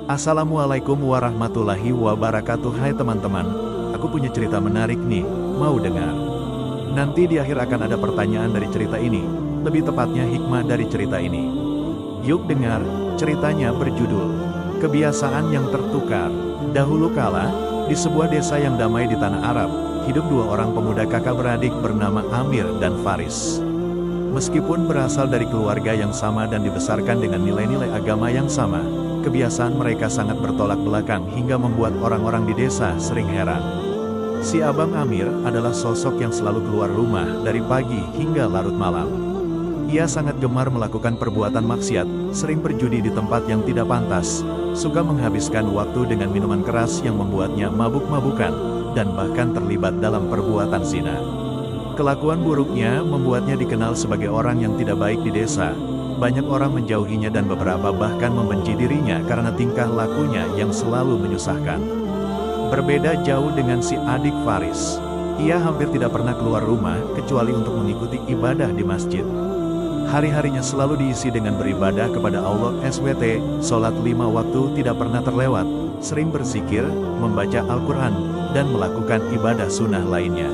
Assalamualaikum warahmatullahi wabarakatuh. Hai teman-teman, aku punya cerita menarik nih, mau dengar? Nanti di akhir akan ada pertanyaan dari cerita ini, lebih tepatnya hikmah dari cerita ini. Yuk dengar, ceritanya berjudul Kebiasaan yang Tertukar. Dahulu kala, di sebuah desa yang damai di tanah Arab, hidup dua orang pemuda kakak beradik bernama Amir dan Faris. Meskipun berasal dari keluarga yang sama dan dibesarkan dengan nilai-nilai agama yang sama, kebiasaan mereka sangat bertolak belakang hingga membuat orang-orang di desa sering heran. Si Abang Amir adalah sosok yang selalu keluar rumah dari pagi hingga larut malam. Ia sangat gemar melakukan perbuatan maksiat, sering berjudi di tempat yang tidak pantas, suka menghabiskan waktu dengan minuman keras yang membuatnya mabuk-mabukan, dan bahkan terlibat dalam perbuatan zina. Kelakuan buruknya membuatnya dikenal sebagai orang yang tidak baik di desa. Banyak orang menjauhinya dan beberapa bahkan membenci dirinya karena tingkah lakunya yang selalu menyusahkan. Berbeda jauh dengan si adik Faris. Ia hampir tidak pernah keluar rumah kecuali untuk mengikuti ibadah di masjid. Hari-harinya selalu diisi dengan beribadah kepada Allah SWT, sholat 5 waktu tidak pernah terlewat, sering berzikir, membaca Al-Quran, dan melakukan ibadah sunnah lainnya.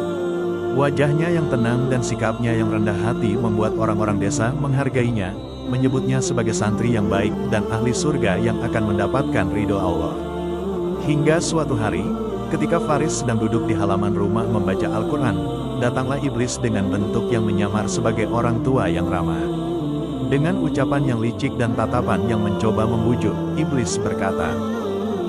Wajahnya yang tenang dan sikapnya yang rendah hati membuat orang-orang desa menghargainya, menyebutnya sebagai santri yang baik dan ahli surga yang akan mendapatkan ridho Allah. Hingga suatu hari, ketika Faris sedang duduk di halaman rumah membaca Al-Quran, datanglah iblis dengan bentuk yang menyamar sebagai orang tua yang ramah. Dengan ucapan yang licik dan tatapan yang mencoba membujuk, iblis berkata,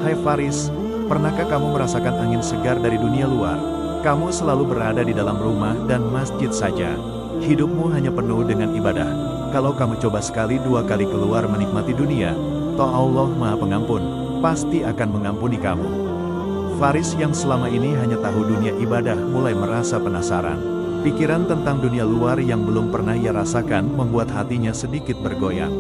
"Hai Faris, pernahkah kamu merasakan angin segar dari dunia luar? Kamu selalu berada di dalam rumah dan masjid saja. Hidupmu hanya penuh dengan ibadah. Kalau kamu coba sekali dua kali keluar menikmati dunia, toh Allah Maha Pengampun, pasti akan mengampuni kamu." Faris yang selama ini hanya tahu dunia ibadah mulai merasa penasaran. Pikiran tentang dunia luar yang belum pernah ia rasakan membuat hatinya sedikit bergoyang.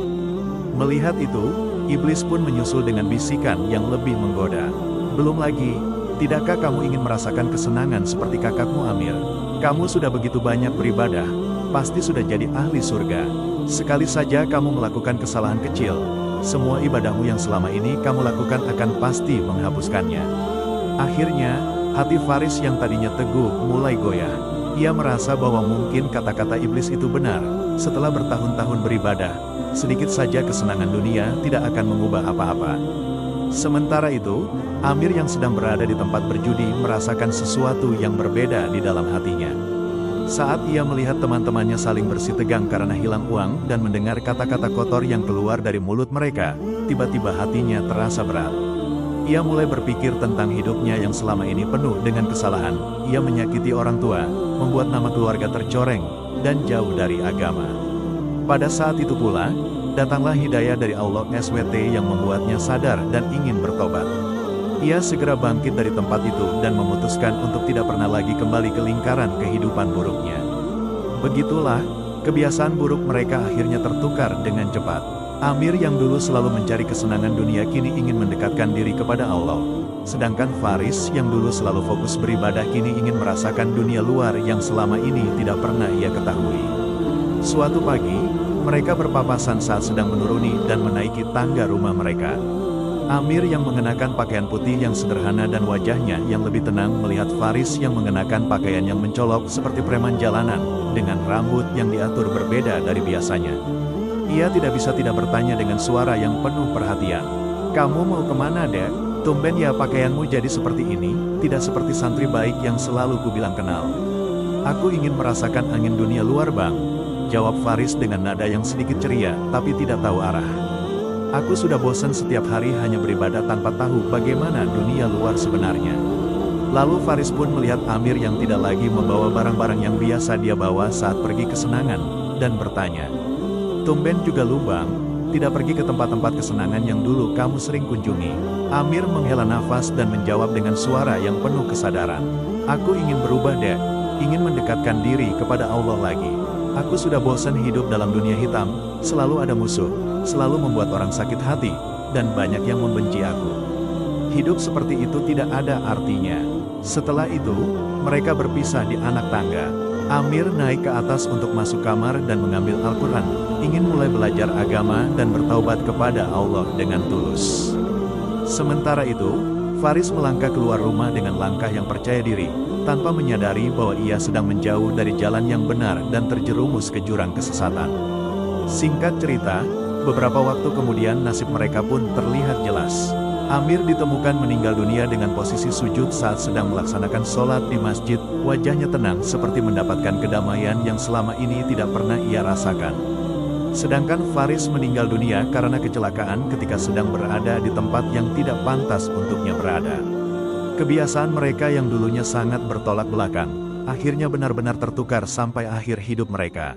Melihat itu, iblis pun menyusul dengan bisikan yang lebih menggoda. "Belum lagi, tidakkah kamu ingin merasakan kesenangan seperti kakakmu Amir? Kamu sudah begitu banyak beribadah, pasti sudah jadi ahli surga. Sekali saja kamu melakukan kesalahan kecil, semua ibadahmu yang selama ini kamu lakukan akan pasti menghapuskannya." Akhirnya, hati Faris yang tadinya teguh mulai goyah. Ia merasa bahwa mungkin kata-kata iblis itu benar. Setelah bertahun-tahun beribadah, sedikit saja kesenangan dunia tidak akan mengubah apa-apa. Sementara itu, Amir yang sedang berada di tempat berjudi merasakan sesuatu yang berbeda di dalam hatinya. Saat ia melihat teman-temannya saling bersitegang karena hilang uang dan mendengar kata-kata kotor yang keluar dari mulut mereka, tiba-tiba hatinya terasa berat. Ia mulai berpikir tentang hidupnya yang selama ini penuh dengan kesalahan. Ia menyakiti orang tua, membuat nama keluarga tercoreng, dan jauh dari agama. Pada saat itu pula, datanglah hidayah dari Allah SWT yang membuatnya sadar dan ingin bertobat. Ia segera bangkit dari tempat itu dan memutuskan untuk tidak pernah lagi kembali ke lingkaran kehidupan buruknya. Begitulah, kebiasaan buruk mereka akhirnya tertukar dengan cepat. Amir yang dulu selalu mencari kesenangan dunia kini ingin mendekatkan diri kepada Allah. Sedangkan Faris yang dulu selalu fokus beribadah kini ingin merasakan dunia luar yang selama ini tidak pernah ia ketahui. Suatu pagi, mereka berpapasan saat sedang menuruni dan menaiki tangga rumah mereka. Amir yang mengenakan pakaian putih yang sederhana dan wajahnya yang lebih tenang melihat Faris yang mengenakan pakaian yang mencolok seperti preman jalanan, dengan rambut yang diatur berbeda dari biasanya. Ia tidak bisa tidak bertanya dengan suara yang penuh perhatian. "Kamu mau kemana, Dek? Tumben ya pakaianmu jadi seperti ini, tidak seperti santri baik yang selalu kubilang kenal." "Aku ingin merasakan angin dunia luar, Bang," jawab Faris dengan nada yang sedikit ceria, tapi tidak tahu arah. "Aku sudah bosan setiap hari hanya beribadah tanpa tahu bagaimana dunia luar sebenarnya." Lalu Faris pun melihat Amir yang tidak lagi membawa barang-barang yang biasa dia bawa saat pergi kesenangan, dan bertanya, "Tumben juga lu Bang, tidak pergi ke tempat-tempat kesenangan yang dulu kamu sering kunjungi." Amir menghela nafas dan menjawab dengan suara yang penuh kesadaran, "Aku ingin berubah Dek, ingin mendekatkan diri kepada Allah lagi. Aku sudah bosan hidup dalam dunia hitam, selalu ada musuh, selalu membuat orang sakit hati, dan banyak yang membenci aku. Hidup seperti itu tidak ada artinya." Setelah itu, mereka berpisah di anak tangga. Amir naik ke atas untuk masuk kamar dan mengambil Al-Quran, ingin mulai belajar agama dan bertaubat kepada Allah dengan tulus. Sementara itu, Faris melangkah keluar rumah dengan langkah yang percaya diri, tanpa menyadari bahwa ia sedang menjauh dari jalan yang benar dan terjerumus ke jurang kesesatan. Singkat cerita, beberapa waktu kemudian nasib mereka pun terlihat jelas. Amir ditemukan meninggal dunia dengan posisi sujud saat sedang melaksanakan sholat di masjid, wajahnya tenang seperti mendapatkan kedamaian yang selama ini tidak pernah ia rasakan. Sedangkan Faris meninggal dunia karena kecelakaan ketika sedang berada di tempat yang tidak pantas untuknya berada. Kebiasaan mereka yang dulunya sangat bertolak belakang, akhirnya benar-benar tertukar sampai akhir hidup mereka.